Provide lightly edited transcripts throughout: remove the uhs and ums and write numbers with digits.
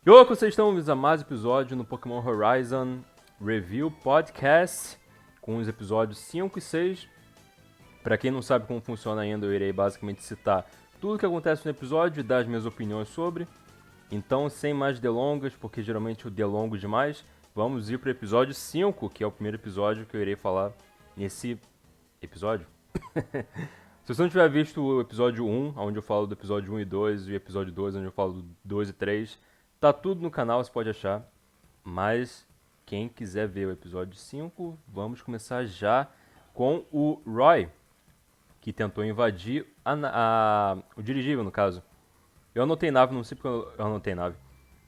E olá, vocês estão a mais episódio no Pokémon Horizon Review Podcast, com os episódios 5 e 6. Para quem não sabe como funciona ainda, eu irei basicamente citar tudo o que acontece no episódio e dar as minhas opiniões sobre. Então, sem mais delongas, porque geralmente eu delongo demais, vamos ir para o episódio 5, que é o primeiro episódio que eu irei falar nesse episódio. Se você não tiver visto o episódio 1, onde eu falo do episódio 1 e 2, e o episódio 2, onde eu falo do 2 e 3, tá tudo no canal, você pode achar. Mas quem quiser ver o episódio 5, vamos começar já com o Roy, que tentou invadir o dirigível, no caso. Eu anotei nave, não sei porque eu anotei nave.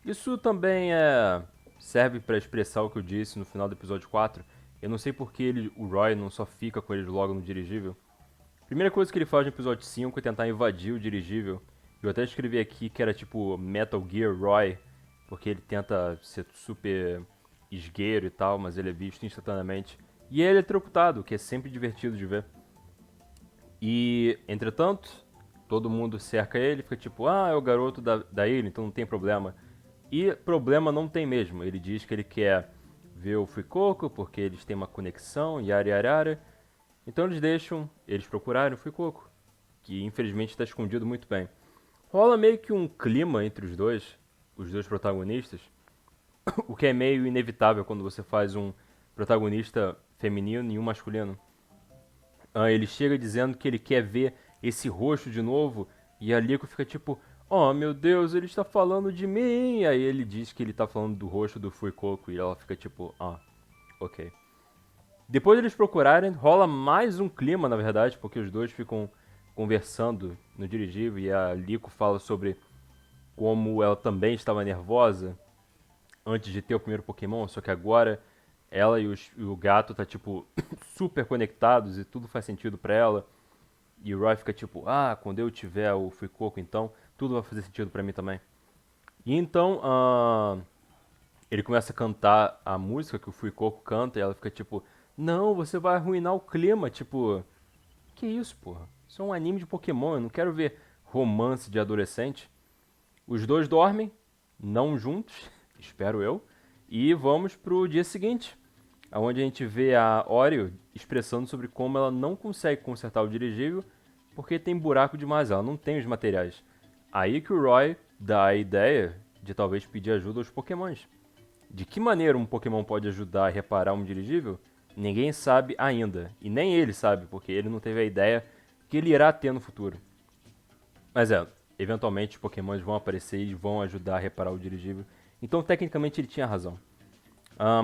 Isso também serve para expressar o que eu disse no final do episódio 4. Eu não sei porque o Roy não só fica com eles logo no dirigível. Primeira coisa que ele faz no episódio 5 é tentar invadir o dirigível. Eu até escrevi aqui que era tipo Metal Gear Roy, porque ele tenta ser super esgueiro e tal, mas ele é visto instantaneamente. E ele é eletrocutado, o que é sempre divertido de ver. E, entretanto, todo mundo cerca ele, fica tipo, é o garoto da ilha, então não tem problema. E problema não tem mesmo. Ele diz que ele quer ver o Fuecoco, porque eles têm uma conexão, yara yara yara. Então eles procurarem o Fuecoco, que infelizmente está escondido muito bem. Rola meio que um clima entre os dois protagonistas, o que é meio inevitável quando você faz um protagonista feminino e um masculino. Ele chega dizendo que ele quer ver esse rosto de novo, e a Liko fica tipo, oh meu Deus, ele está falando de mim! Aí ele diz que ele está falando do rosto do Fuecoco, e ela fica tipo, ok. Depois de eles procurarem, rola mais um clima, na verdade, porque os dois ficam conversando no dirigível e a Liko fala sobre como ela também estava nervosa antes de ter o primeiro Pokémon, só que agora ela e o gato tá tipo super conectados e tudo faz sentido pra ela. E o Roy fica tipo, quando eu tiver o Fuecoco então, tudo vai fazer sentido pra mim também. E então, ele começa a cantar a música que o Fuecoco canta e ela fica tipo, não, você vai arruinar o clima, tipo, que isso, porra? Isso é um anime de Pokémon, eu não quero ver romance de adolescente. Os dois dormem, não juntos, espero eu, e vamos pro dia seguinte, onde a gente vê a Oreo expressando sobre como ela não consegue consertar o dirigível porque tem buraco demais, ela não tem os materiais. Aí que o Roy dá a ideia de talvez pedir ajuda aos Pokémons. De que maneira um Pokémon pode ajudar a reparar um dirigível? Ninguém sabe ainda, e nem ele sabe, porque ele não teve a ideia que ele irá ter no futuro. Mas eventualmente os Pokémons vão aparecer e vão ajudar a reparar o dirigível. Então, tecnicamente, ele tinha razão.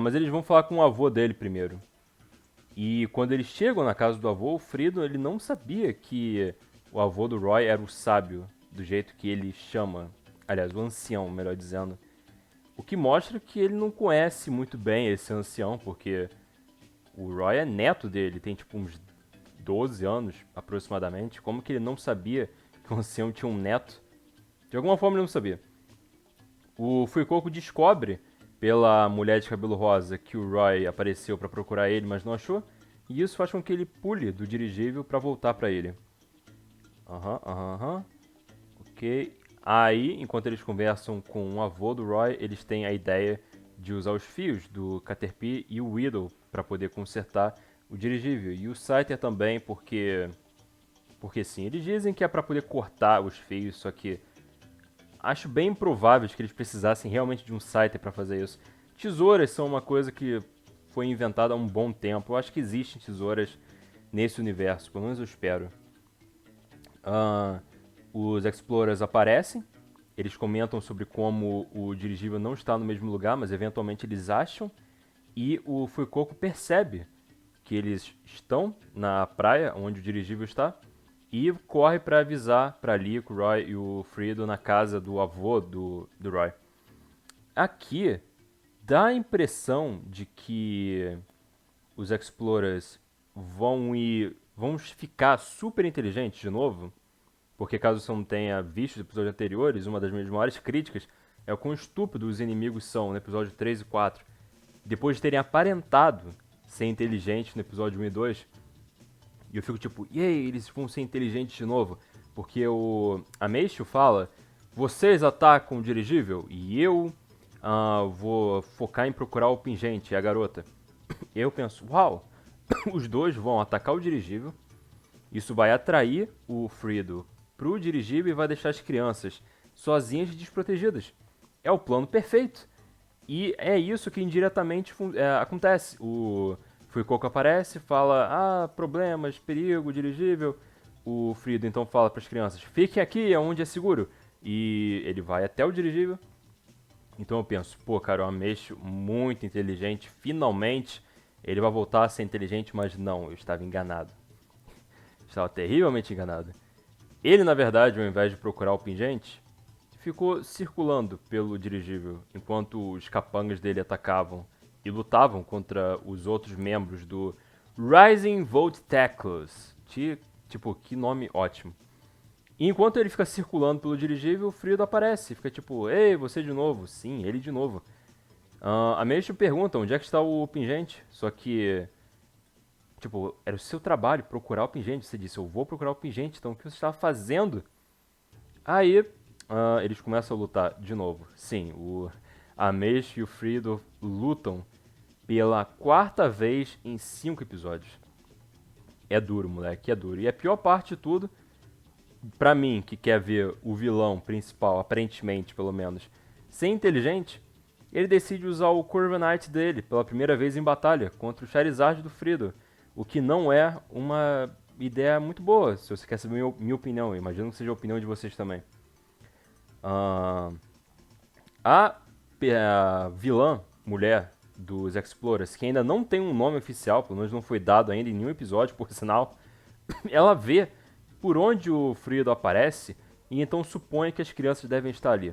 Mas eles vão falar com o avô dele primeiro. E quando eles chegam na casa do avô, o Frido ele não sabia que o avô do Roy era o sábio, do jeito que ele chama. Aliás, o ancião, melhor dizendo. O que mostra que ele não conhece muito bem esse ancião, porque o Roy é neto dele, tem tipo uns 12 anos aproximadamente. Como que ele não sabia que o ancião tinha um neto? De alguma forma ele não sabia. O Fuecoco descobre pela mulher de cabelo rosa que o Roy apareceu para procurar ele, mas não achou. E isso faz com que ele pule do dirigível para voltar para ele. Aham. Ok. Aí, enquanto eles conversam com o avô do Roy, eles têm a ideia de usar os fios do Caterpie e o Weedle para poder consertar o dirigível. E o Scyther também, porque sim, eles dizem que é para poder cortar os fios, só que acho bem improvável que eles precisassem realmente de um Scyther para fazer isso. Tesouras são uma coisa que foi inventada há um bom tempo. Eu acho que existem tesouras nesse universo, pelo menos eu espero. Os Explorers aparecem, eles comentam sobre como o dirigível não está no mesmo lugar, mas eventualmente eles acham. E o Fuecoco percebe que eles estão na praia onde o dirigível está e corre para avisar para Liko, o Roy e o Frido na casa do avô do Roy. Aqui dá a impressão de que os Explorers vão ficar super inteligentes de novo, porque caso você não tenha visto os episódios anteriores, uma das minhas maiores críticas é o quão estúpidos os inimigos são no episódio 3 e 4. Depois de terem aparentado ser inteligentes no episódio 1 e 2, e eu fico tipo, e aí, eles vão ser inteligentes de novo? Porque a Meishu fala, vocês atacam o dirigível e eu Vou focar em procurar o pingente e a garota. Eu penso, uau, os dois vão atacar o dirigível. Isso vai atrair o Fredo pro dirigível e vai deixar as crianças sozinhas e desprotegidas. É o plano perfeito. E é isso que indiretamente acontece. O Fuecoco aparece, fala, problemas, perigo, dirigível. O Fredo então fala para as crianças, fiquem aqui, é onde é seguro. E ele vai até o dirigível. Então eu penso, pô, cara, o Ameixo muito inteligente, finalmente ele vai voltar a ser inteligente, mas não, eu estava enganado. Estava terrivelmente enganado. Ele, na verdade, ao invés de procurar o pingente, ficou circulando pelo dirigível, enquanto os capangas dele atacavam e lutavam contra os outros membros do Rising Volt Tacklers. Tipo, que nome ótimo. E enquanto ele fica circulando pelo dirigível, o Fredo aparece. Fica tipo, ei, você de novo? Sim, ele de novo. A Meishu pergunta onde é que está o pingente, só que, tipo, era o seu trabalho procurar o pingente. Você disse, eu vou procurar o pingente, então o que você estava fazendo? Aí, eles começam a lutar de novo. Sim, a Meishu e o Fredo lutam pela quarta vez em 5 episódios. É duro, moleque, é duro. E a pior parte de tudo, pra mim, que quer ver o vilão principal, aparentemente, pelo menos, ser inteligente, ele decide usar o Corviknight dele pela primeira vez em batalha contra o Charizard do Fredo, o que não é uma ideia muito boa, se você quer saber minha opinião, eu imagino que seja a opinião de vocês também. A vilã, mulher dos Explorers, que ainda não tem um nome oficial, pelo menos não foi dado ainda em nenhum episódio, por sinal, ela vê por onde o Fredo aparece e então supõe que as crianças devem estar ali.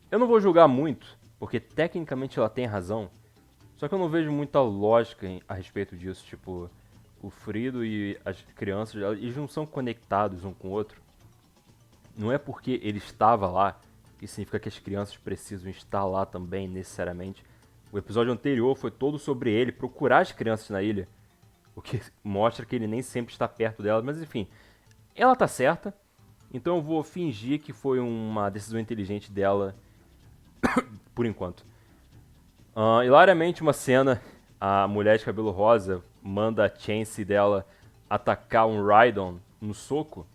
Eu não vou julgar muito, porque tecnicamente ela tem razão, só que eu não vejo muita lógica a respeito disso. Tipo, o Fredo e as crianças, eles não são conectados um com o outro. Não é porque ele estava lá que significa que as crianças precisam estar lá também, necessariamente. O episódio anterior foi todo sobre ele procurar as crianças na ilha, o que mostra que ele nem sempre está perto delas, mas enfim, ela tá certa, então eu vou fingir que foi uma decisão inteligente dela por enquanto. Hilariamente uma cena, a mulher de cabelo rosa manda a chance dela atacar um Rhydon no soco,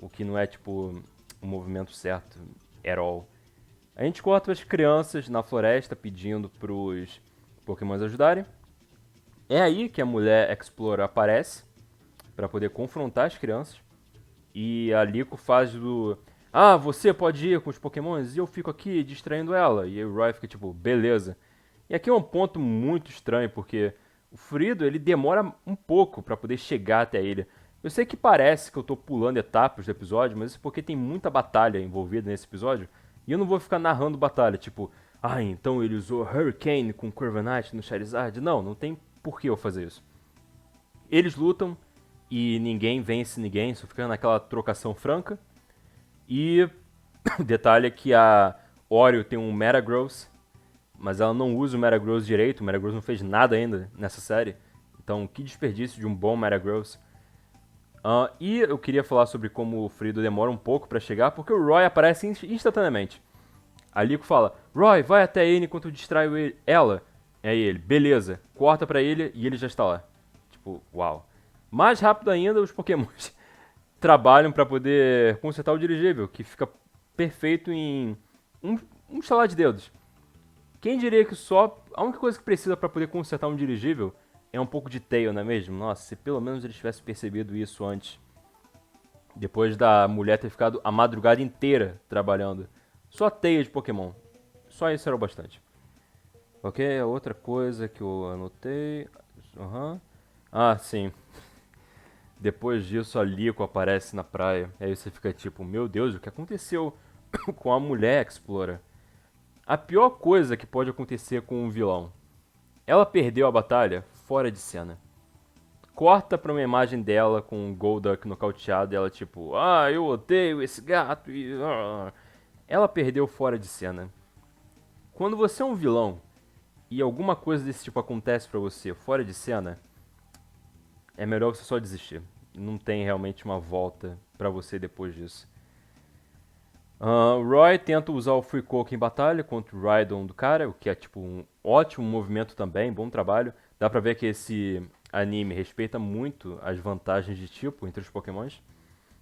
o que não é tipo o movimento certo at all. A gente corta as crianças na floresta pedindo pros Pokémons ajudarem. É aí que a mulher Explorer aparece para poder confrontar as crianças. E a Liko faz do... você pode ir com os Pokémons e eu fico aqui distraindo ela. E aí o Roy fica tipo, beleza. E aqui é um ponto muito estranho, porque o Fredo, ele demora um pouco para poder chegar até ele. Eu sei que parece que eu tô pulando etapas do episódio, mas isso é porque tem muita batalha envolvida nesse episódio. E eu não vou ficar narrando batalha, tipo... então ele usou Hurricane com Corviknight no Charizard. Não tem por que eu fazer isso. Eles lutam e ninguém vence ninguém, só fica naquela trocação franca. E detalhe é que a Oreo tem um Metagross, mas ela não usa o Metagross direito, o Metagross não fez nada ainda nessa série. Então, que desperdício de um bom Metagross. E eu queria falar sobre como o Fredo demora um pouco pra chegar, porque o Roy aparece instantaneamente. A Liko fala, Roy, vai até ele enquanto eu distraio ela. Aí ele, beleza, corta pra ele e ele já está lá. Tipo, uau. Mais rápido ainda, os Pokémons trabalham pra poder consertar o dirigível, que fica perfeito em um estalar de dedos. Quem diria que só a única coisa que precisa pra poder consertar um dirigível é um pouco de tail, não é mesmo? Nossa, se pelo menos eles tivessem percebido isso antes. Depois da mulher ter ficado a madrugada inteira trabalhando. Só teia de Pokémon. Só isso era o bastante. Ok, outra coisa que eu anotei. Sim. Depois disso, a Liko aparece na praia. Aí você fica tipo, meu Deus, o que aconteceu com a mulher Explorer? A pior coisa que pode acontecer com um vilão. Ela perdeu a batalha fora de cena. Corta pra uma imagem dela com o Golduck nocauteado e ela tipo, eu odeio esse gato e... Ela perdeu fora de cena. Quando você é um vilão e alguma coisa desse tipo acontece pra você fora de cena, é melhor você só desistir. Não tem realmente uma volta pra você depois disso. O Roy tenta usar o Free Coke em batalha contra o Rhydon do cara, o que é tipo um ótimo movimento também, bom trabalho. Dá pra ver que esse anime respeita muito as vantagens de tipo entre os Pokémons.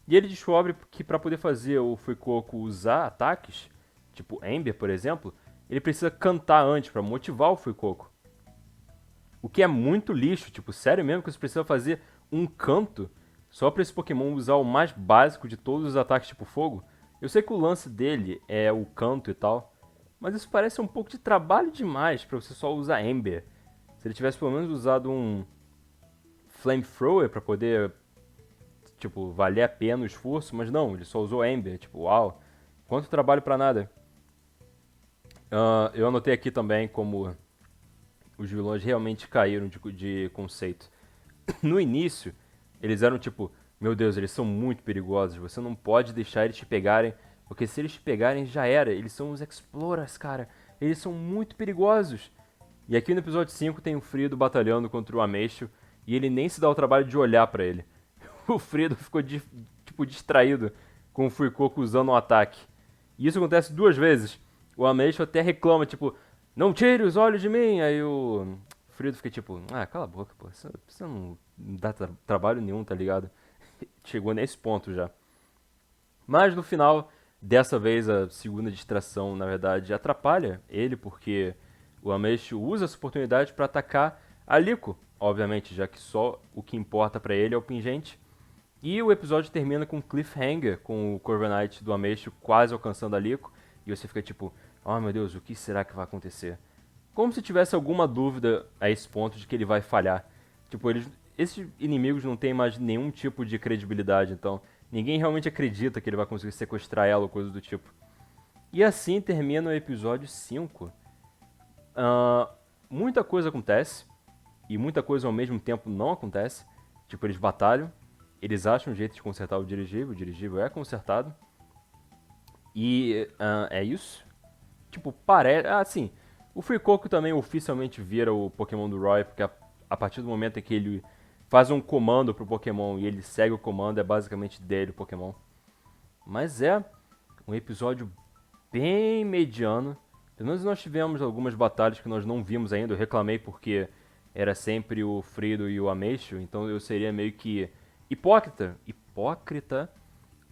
E ele descobre que para poder fazer o Fuecoco usar ataques, tipo Ember, por exemplo, ele precisa cantar antes para motivar o Fuecoco. O que é muito lixo, tipo, sério mesmo que você precisa fazer um canto só para esse Pokémon usar o mais básico de todos os ataques tipo fogo? Eu sei que o lance dele é o canto e tal, mas isso parece um pouco de trabalho demais para você só usar Ember. Se ele tivesse pelo menos usado um Flamethrower para poder, tipo, valer a pena o esforço, mas não, ele só usou Ember, tipo, uau, quanto trabalho para nada. Eu anotei aqui também como os vilões realmente caíram de conceito. No início, eles eram tipo, meu Deus, eles são muito perigosos, você não pode deixar eles te pegarem, porque se eles te pegarem já era, eles são os Explorers, cara, eles são muito perigosos. E aqui no episódio 5 tem o Frido batalhando contra o Ameixo, e ele nem se dá o trabalho de olhar pra ele. O Frido ficou tipo distraído com o Fuecoco usando um ataque. E isso acontece duas vezes. O Ameixo até reclama, tipo, não tire os olhos de mim. Aí o Frido fica tipo, ah, cala a boca, pô, você não dá trabalho nenhum, tá ligado? Chegou nesse ponto já. Mas no final, dessa vez a segunda distração, na verdade, atrapalha ele, porque o Ameixo usa essa oportunidade para atacar a Liko, obviamente, já que só o que importa para ele é o pingente. E o episódio termina com um cliffhanger, com o Corviknight do Ameixo quase alcançando a Liko, e você fica tipo, oh meu Deus, o que será que vai acontecer? Como se tivesse alguma dúvida a esse ponto de que ele vai falhar. Tipo, esses inimigos não têm mais nenhum tipo de credibilidade, então ninguém realmente acredita que ele vai conseguir sequestrar ela ou coisa do tipo. E assim termina o episódio 5. Muita coisa acontece, e muita coisa ao mesmo tempo não acontece. Tipo, eles batalham, eles acham um jeito de consertar o dirigível é consertado, e é isso. Tipo, parece. Ah, sim. O Fuecoco também oficialmente vira o Pokémon do Roy, porque a partir do momento em que ele faz um comando pro Pokémon e ele segue o comando, é basicamente dele o Pokémon. Mas é um episódio bem mediano. Pelo menos nós tivemos algumas batalhas que nós não vimos ainda. Eu reclamei porque era sempre o Frido e o Ameixo, então eu seria meio que hipócrita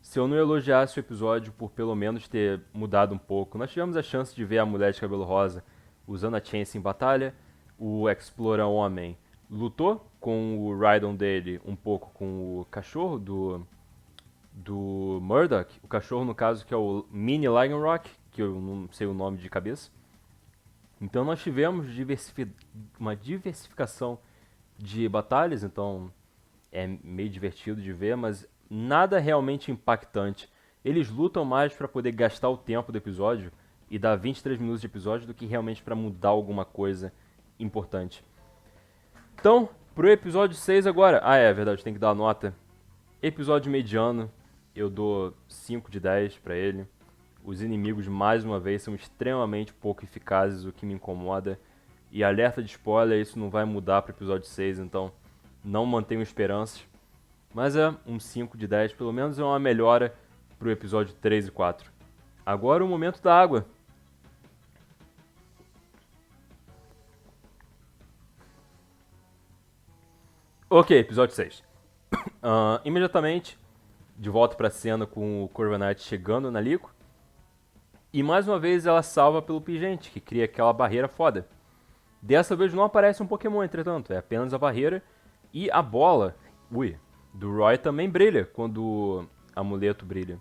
se eu não elogiasse o episódio por pelo menos ter mudado um pouco. Nós tivemos a chance de ver a mulher de cabelo rosa usando a Chance em batalha, o Explora Homem lutou com o Rhydon dele um pouco com o cachorro do Murdoch, o cachorro no caso que é o Mini Rock, que eu não sei o nome de cabeça. Então nós tivemos uma diversificação de batalhas, então é meio divertido de ver, mas nada realmente impactante. Eles lutam mais para poder gastar o tempo do episódio e dar 23 minutos de episódio do que realmente para mudar alguma coisa importante. Então, pro episódio 6 agora. Ah, é verdade, tem que dar a nota. Episódio mediano, eu dou 5 de 10 para ele. Os inimigos, mais uma vez, são extremamente pouco eficazes, o que me incomoda. E alerta de spoiler, isso não vai mudar pro episódio 6, então não mantenho esperanças. Mas é um 5 de 10, pelo menos é uma melhora pro episódio 3 e 4. Agora o momento da água. Ok, episódio 6. Imediatamente, de volta pra cena com o Corviknight chegando na Liko. E mais uma vez ela salva pelo pingente, que cria aquela barreira foda. Dessa vez não aparece um Pokémon, entretanto, é apenas a barreira e a bola, do Roy também brilha quando o amuleto brilha,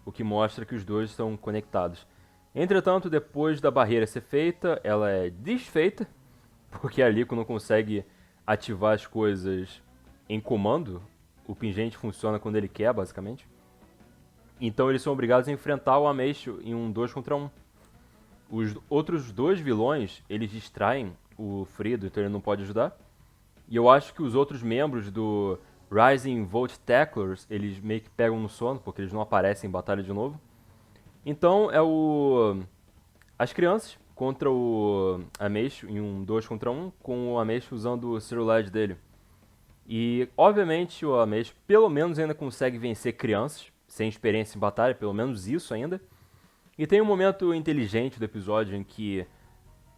o que mostra que os dois estão conectados. Entretanto, depois da barreira ser feita, ela é desfeita, porque a Liko não consegue ativar as coisas em comando. O pingente funciona quando ele quer, basicamente. Então eles são obrigados a enfrentar o Ameixo em um 2 contra 1. Os outros dois vilões, eles distraem o Frido, então ele não pode ajudar. E eu acho que os outros membros do Rising Volt Tacklers, eles meio que pegam no sono, porque eles não aparecem em batalha de novo. Então é as crianças contra o Ameixo em um 2 contra 1, com o Ameixo usando o Cerulide dele. E obviamente o Ameixo pelo menos ainda consegue vencer crianças, sem experiência em batalha, pelo menos isso ainda. E tem um momento inteligente do episódio em que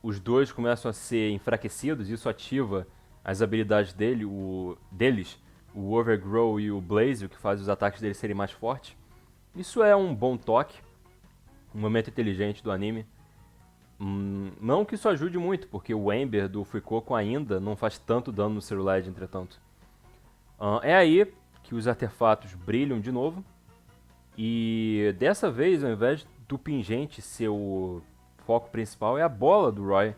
os dois começam a ser enfraquecidos, e isso ativa as habilidades deles, o Overgrow e o Blaze, o que faz os ataques deles serem mais fortes. Isso é um bom toque, um momento inteligente do anime. Não que isso ajude muito, porque o Ember do Fuecoco ainda não faz tanto dano no Cerulide, entretanto. É aí que os artefatos brilham de novo, e dessa vez, ao invés do pingente ser o foco principal, é a bola do Roy,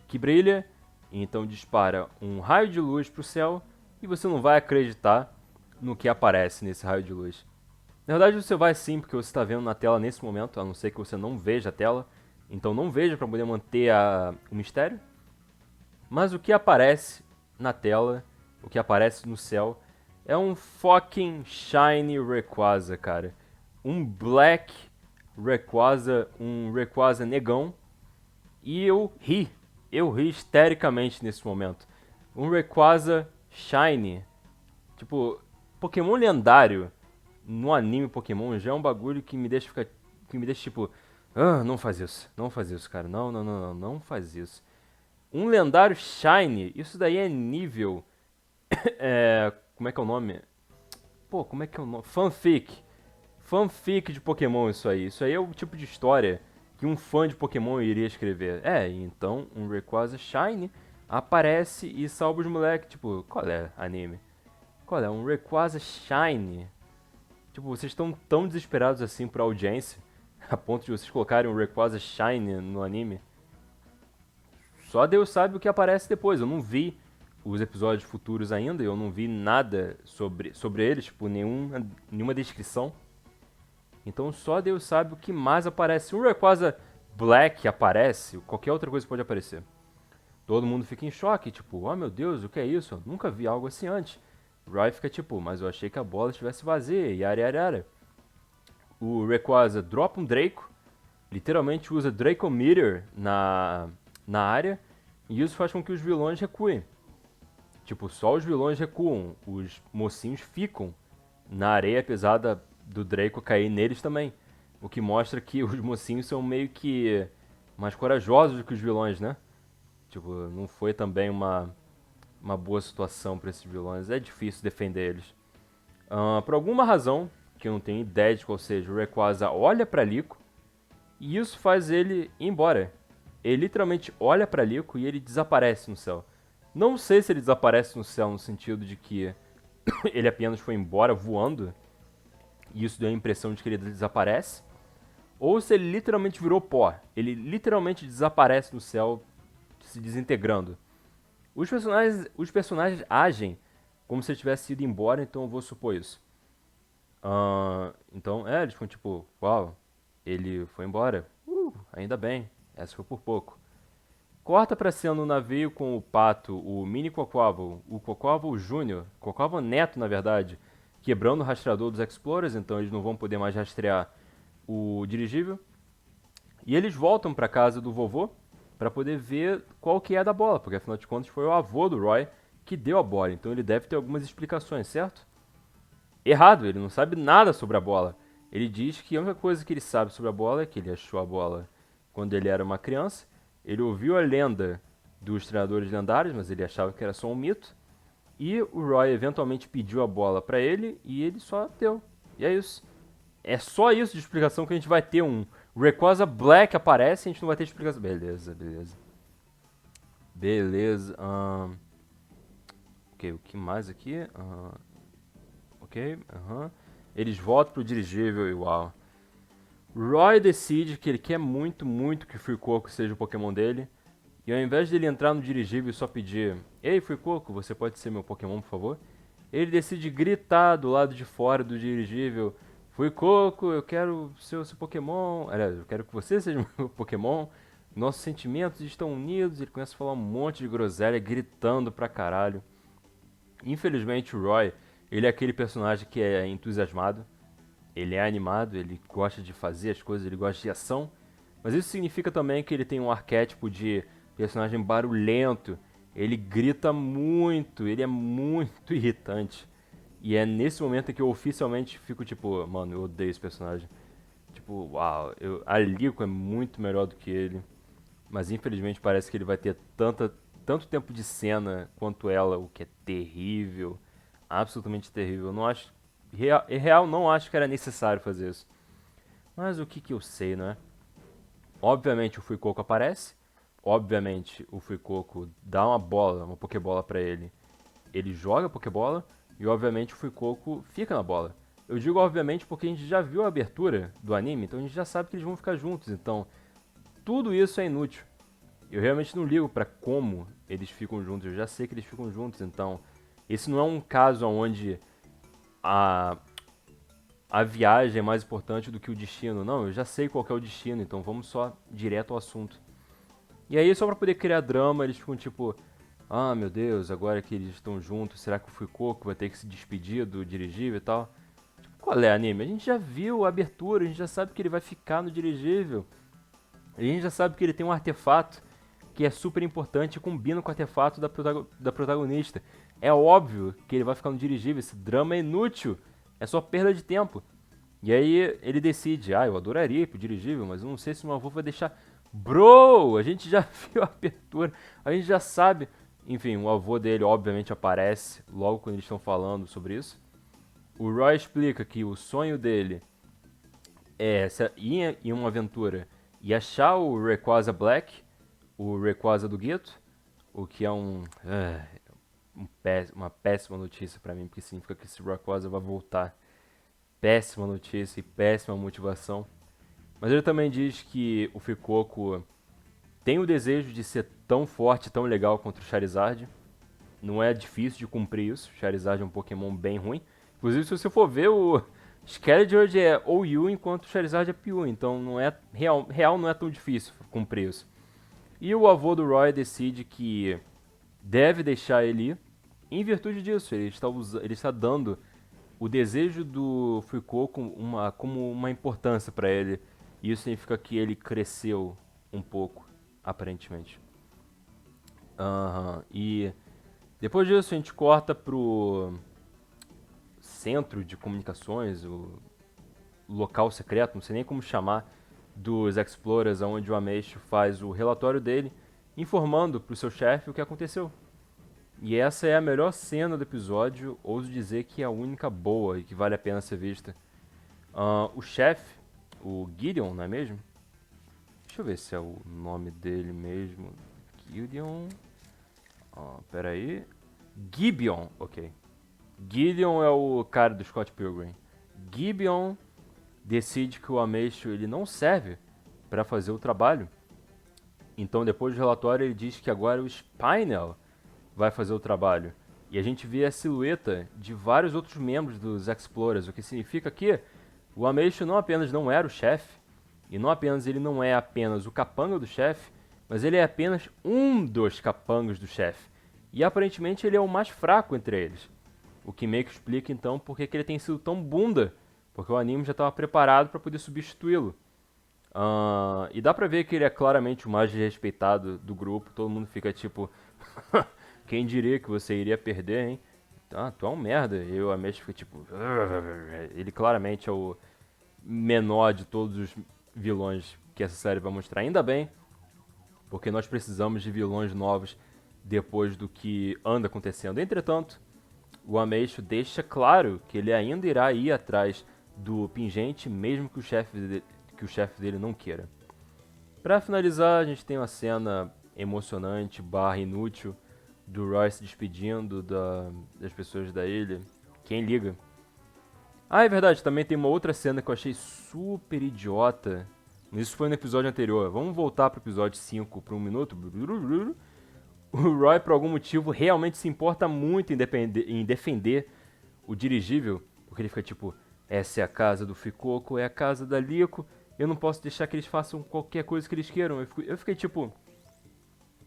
que brilha, e então dispara um raio de luz para o céu, e você não vai acreditar no que aparece nesse raio de luz. Na verdade você vai sim, porque você está vendo na tela nesse momento, a não ser que você não veja a tela, então não veja para poder manter o mistério. Mas o que aparece na tela, o que aparece no céu, é um fucking shiny Rayquaza, cara. Um Black Rayquaza, um Rayquaza negão. E eu ri histericamente nesse momento. Um Rayquaza shiny. Tipo, Pokémon lendário no anime Pokémon já é um bagulho que me deixa tipo, não faz isso, cara, não faz isso. Um lendário shiny, isso daí é nível, como é que é o nome? Pô, como é que é o nome? Fanfic de Pokémon isso aí é o tipo de história que um fã de Pokémon iria escrever. Então um Rayquaza shiny aparece e salva os moleques, tipo, qual é anime? Qual é? Um Rayquaza shiny? Tipo, vocês estão tão desesperados assim por audiência, a ponto de vocês colocarem um Rayquaza Shine no anime? Só Deus sabe o que aparece depois. Eu não vi os episódios futuros ainda, eu não vi nada sobre eles, tipo, nenhuma descrição. Então só Deus sabe o que mais aparece. Se um Rayquaza Black aparece, qualquer outra coisa pode aparecer. Todo mundo fica em choque, tipo, oh meu Deus, o que é isso? Eu nunca vi algo assim antes. Roy fica tipo, mas eu achei que a bola estivesse vazia, yara. O Rayquaza dropa um Draco, literalmente usa Dracometer na área, e isso faz com que os vilões recuem. Tipo, só os vilões recuam, os mocinhos ficam na areia, apesar do Draco cair neles também. O que mostra que os mocinhos são meio que mais corajosos do que os vilões, né? Tipo, não foi também uma boa situação para esses vilões. É difícil defender eles. Por alguma razão, que eu não tenho ideia de qual seja, o Rayquaza olha pra Liko e isso faz ele ir embora. Ele literalmente olha pra Liko e ele desaparece no céu. Não sei se ele desaparece no céu no sentido de que ele apenas foi embora voando e isso deu a impressão de que ele desaparece, ou se ele literalmente virou pó. Ele literalmente desaparece no céu, se desintegrando. Os personagens agem como se ele tivesse ido embora, então eu vou supor isso. Então, eles ficam tipo, uau, ele foi embora. Ainda bem, essa foi por pouco. Corta pra cena no navio com o Pato, o Mini Quaquaval, o Quaquaval Jr., Quaquaval Neto, na verdade, quebrando o rastreador dos Explorers, então eles não vão poder mais rastrear o dirigível. E eles voltam pra casa do vovô pra poder ver qual que é da bola, porque afinal de contas foi o avô do Roy que deu a bola, então ele deve ter algumas explicações, certo? Errado, ele não sabe nada sobre a bola. Ele diz que a única coisa que ele sabe sobre a bola é que ele achou a bola quando ele era uma criança. Ele ouviu a lenda dos treinadores lendários, mas ele achava que era só um mito. E o Roy eventualmente pediu a bola pra ele e ele só deu. E é isso. É só isso de explicação que a gente vai ter. Um Rayquaza Black aparece e a gente não vai ter explicação. Beleza. Ok, o que mais aqui? Ok, Eles voltam pro dirigível e uau. Roy decide que ele quer muito que o Fuecoco seja o Pokémon dele. E ao invés de ele entrar no dirigível e só pedir: Ei, Fuecoco, você pode ser meu Pokémon, por favor? Ele decide gritar do lado de fora do dirigível: Fuecoco, eu quero ser o seu Pokémon. Aliás, eu quero que você seja o meu Pokémon. Nossos sentimentos estão unidos. Ele começa a falar um monte de groselha, gritando pra caralho. Infelizmente, o Roy, ele é aquele personagem que é entusiasmado. Ele é animado, ele gosta de fazer as coisas, ele gosta de ação. Mas isso significa também que ele tem um arquétipo de personagem barulhento. Ele grita muito, ele é muito irritante. E é nesse momento que eu oficialmente fico tipo, mano, eu odeio esse personagem. tipo, uau, a Liko é muito melhor do que ele. Mas infelizmente parece que ele vai ter tanto tempo de cena quanto ela, o que é terrível. Absolutamente terrível. Eu não acho. Real, não acho que era necessário fazer isso. Mas o que que eu sei, né? Obviamente o Fuecoco aparece. Obviamente o Fuecoco dá uma bola, uma Pokébola pra ele. Ele joga a Pokébola. E obviamente o Fuecoco fica na bola. Eu digo obviamente porque a gente já viu a abertura do anime, então a gente já sabe que eles vão ficar juntos. Então tudo isso é inútil. Eu realmente não ligo pra como eles ficam juntos. Eu já sei que eles ficam juntos. Então esse não é um caso onde a a viagem é mais importante do que o destino. Não, eu já sei qual que é o destino, então vamos só direto ao assunto. E aí, só pra poder criar drama, eles ficam tipo: ah, meu Deus, agora que eles estão juntos, será que o Fuecoco vai ter que se despedir do dirigível e tal? Tipo, qual é, anime? A gente já viu a abertura, a gente já sabe que ele vai ficar no dirigível. A gente já sabe que ele tem um artefato que é super importante e combina com o artefato da protagonista. É óbvio que ele vai ficar no dirigível, esse drama é inútil, é só perda de tempo. E aí ele decide, eu adoraria ir pro dirigível, mas eu não sei se meu avô vai deixar. Bro, a gente já viu a abertura, a gente já sabe. Enfim, o avô dele obviamente aparece logo quando eles estão falando sobre isso. O Roy explica que o sonho dele é ir em uma aventura e achar o Rayquaza Black, o Rayquaza do Gueto, o que é uma péssima notícia pra mim, porque significa que esse Rayquaza vai voltar. Péssima notícia e péssima motivação. Mas ele também diz que o Fuecoco tem o desejo de ser tão forte e tão legal quanto o Charizard. Não é difícil de cumprir isso. O Charizard é um Pokémon bem ruim. Inclusive, se você for ver, o Scaled é OU enquanto o Charizard é PU. Então, não é real não é tão difícil cumprir isso. E o avô do Roy decide que deve deixar ele ir em virtude disso. Ele está dando o desejo do Foucault como uma importância para ele. E isso significa que ele cresceu um pouco, aparentemente. E depois disso a gente corta pro centro de comunicações, o local secreto, não sei nem como chamar, dos Explorers, onde o Ameixo faz o relatório dele, informando pro seu chefe o que aconteceu. E essa é a melhor cena do episódio, ouso dizer que é a única boa e que vale a pena ser vista. O chefe, o Gideon, não é mesmo? Deixa eu ver se é o nome dele mesmo. Gideon. Pera aí. Gibeon, ok. Gideon é o cara do Scott Pilgrim. Gibeon decide que o Ameixo ele não serve para fazer o trabalho. Então, depois do relatório, ele diz que agora o Spinel vai fazer o trabalho. E a gente vê a silhueta de vários outros membros dos Explorers, o que significa que o Ameixo não apenas não era o chefe, e não apenas ele não é apenas o capanga do chefe, mas ele é apenas um dos capangas do chefe. E aparentemente ele é o mais fraco entre eles. O que meio que explica então por que ele tem sido tão bunda, porque o anime já estava preparado para poder substituí-lo. E dá pra ver que ele é claramente o mais respeitado do grupo, todo mundo fica tipo, quem diria que você iria perder, hein? Tu é um merda. E o Ameixo fica tipo, ele claramente é o menor de todos os vilões que essa série vai mostrar. Ainda bem, porque nós precisamos de vilões novos depois do que anda acontecendo. Entretanto, o Ameixo deixa claro que ele ainda irá ir atrás do Pingente, mesmo que o chefe dele não queira. Para finalizar, a gente tem uma cena emocionante, inútil, do Roy se despedindo das pessoas da ilha. Quem liga? É verdade, também tem uma outra cena que eu achei super idiota. Isso foi no episódio anterior. Vamos voltar pro episódio 5 por um minuto. O Roy, por algum motivo, realmente se importa muito em defender o dirigível. Porque ele fica tipo, essa é a casa do Fuecoco, é a casa da Liko. Eu não posso deixar que eles façam qualquer coisa que eles queiram. Eu fiquei tipo,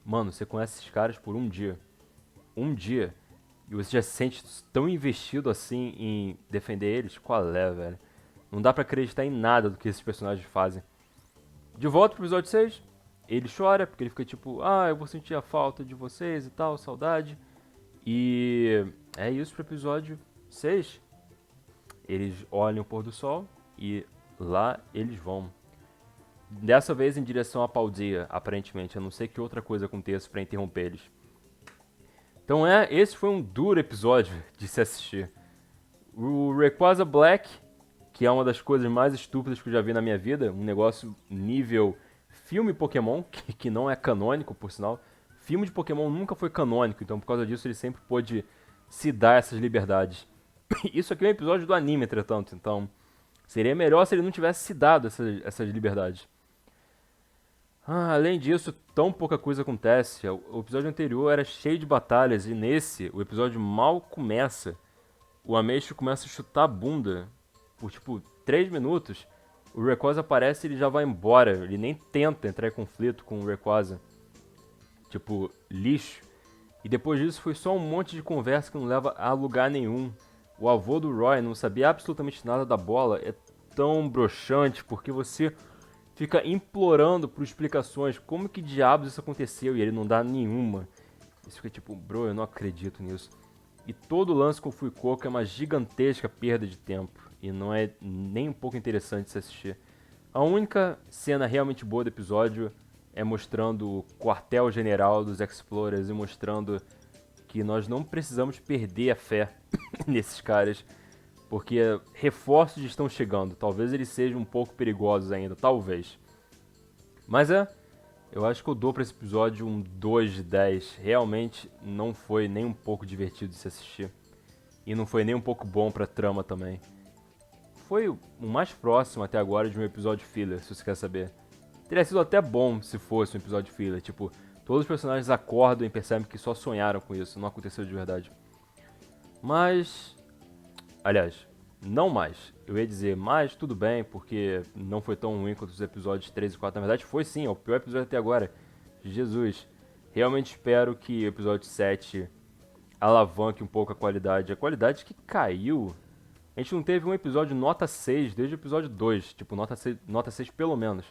mano, você conhece esses caras por um dia. Um dia. E você já se sente tão investido assim em defender eles? Qual é, velho? Não dá pra acreditar em nada do que esses personagens fazem. De volta pro episódio 6, ele chora, porque ele fica tipo, eu vou sentir a falta de vocês e tal, saudade. E é isso pro episódio 6. Eles olham o pôr do sol e lá eles vão. Dessa vez em direção a Paldea, aparentemente, a não ser que outra coisa aconteça pra interromper eles. Então esse foi um duro episódio de se assistir. O Rayquaza Black, que é uma das coisas mais estúpidas que eu já vi na minha vida, um negócio nível filme Pokémon, que não é canônico, por sinal. Filme de Pokémon nunca foi canônico, então por causa disso ele sempre pôde se dar essas liberdades. Isso aqui é um episódio do anime, entretanto, então seria melhor se ele não tivesse se dado essas liberdades. Além disso, tão pouca coisa acontece. O episódio anterior era cheio de batalhas e nesse, o episódio mal começa. O Ameixo começa a chutar a bunda por tipo 3 minutos. O Rayquaza aparece e ele já vai embora. Ele nem tenta entrar em conflito com o Rayquaza. Tipo, lixo. E depois disso foi só um monte de conversa que não leva a lugar nenhum. O avô do Roy não sabia absolutamente nada da bola. É tão broxante porque você fica implorando por explicações. Como que diabos isso aconteceu? E ele não dá nenhuma. Isso fica tipo, bro, eu não acredito nisso. E todo o lance com o Fuecoco é uma gigantesca perda de tempo. E não é nem um pouco interessante se assistir. A única cena realmente boa do episódio é mostrando o quartel-general dos Explorers e mostrando que nós não precisamos perder a fé nesses caras, porque reforços estão chegando. Talvez eles sejam um pouco perigosos ainda, talvez. Mas eu acho que eu dou pra esse episódio um 2 de 10. Realmente não foi nem um pouco divertido de se assistir. E não foi nem um pouco bom pra trama também. Foi o mais próximo até agora de um episódio filler, se você quer saber. Teria sido até bom se fosse um episódio filler. Tipo, todos os personagens acordam e percebem que só sonharam com isso, não aconteceu de verdade. Mas... aliás, não mais. Eu ia dizer mais, tudo bem, porque não foi tão ruim quanto os episódios 3 e 4. Na verdade foi sim, é o pior episódio até agora. Jesus. Realmente espero que o episódio 7 alavanque um pouco a qualidade. A qualidade que caiu... A gente não teve um episódio nota 6 desde o episódio 2. Tipo, nota 6 pelo menos.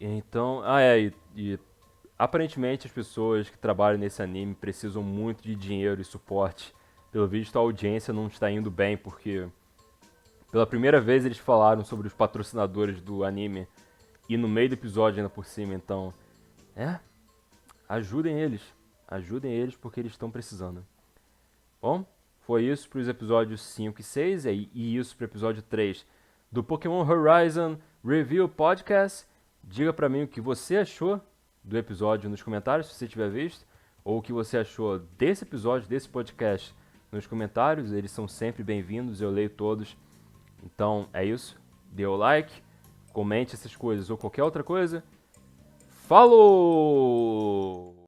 Então... e aparentemente as pessoas que trabalham nesse anime precisam muito de dinheiro e suporte. Pelo visto a audiência não está indo bem, porque... pela primeira vez eles falaram sobre os patrocinadores do anime. E no meio do episódio ainda por cima, então... ajudem eles. Ajudem eles porque eles estão precisando. Bom... foi isso para os episódios 5 e 6 e isso para o episódio 3 do Pokémon Horizon Review Podcast. Diga para mim o que você achou do episódio nos comentários, se você tiver visto, ou o que você achou desse episódio, desse podcast nos comentários. Eles são sempre bem-vindos, eu leio todos. Então é isso, dê o like, comente essas coisas ou qualquer outra coisa. Falou!